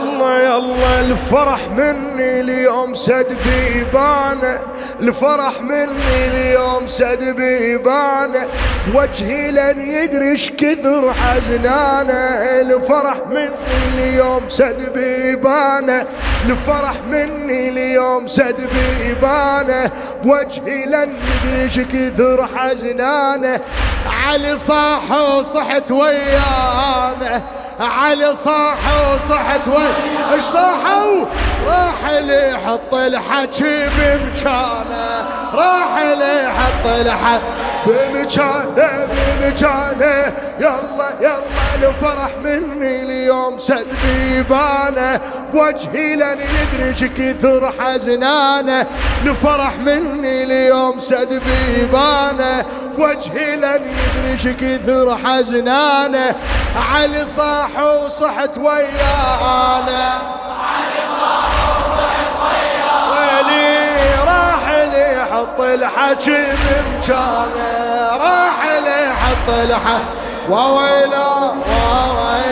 يلا يلا الفرح مني اليوم سد بيبانه، الفرح مني اليوم سد بيبانه، وجهي لن يدري ايش كثر حزنانه. الفرح مني اليوم سد بيبانه، الفرح مني اليوم سد بيبانه، وجهي لن يدري ايش كثر حزنانه. علي صاح وصحت ويانا، علي صاح وصحت ويانا، ايش صاحوا؟ راح اللي يحط الحكي بمكانه، راح اللي يحط الحكي بمكانه بمكانه. يلا يلا الفرح مني اليوم سد بيبانه، بوجهي لن يدري ايش كثر حزنانه. الفرح مني اليوم سد بيبانه، وجهي لن يدري ايش كثر حزنانه. علي صاح وصحت ويانا، علي صاح وصحت ويانا، ويلي راح لي يحط الحكي بمكانه، راح لي يحط الحكي وويلا وويلا.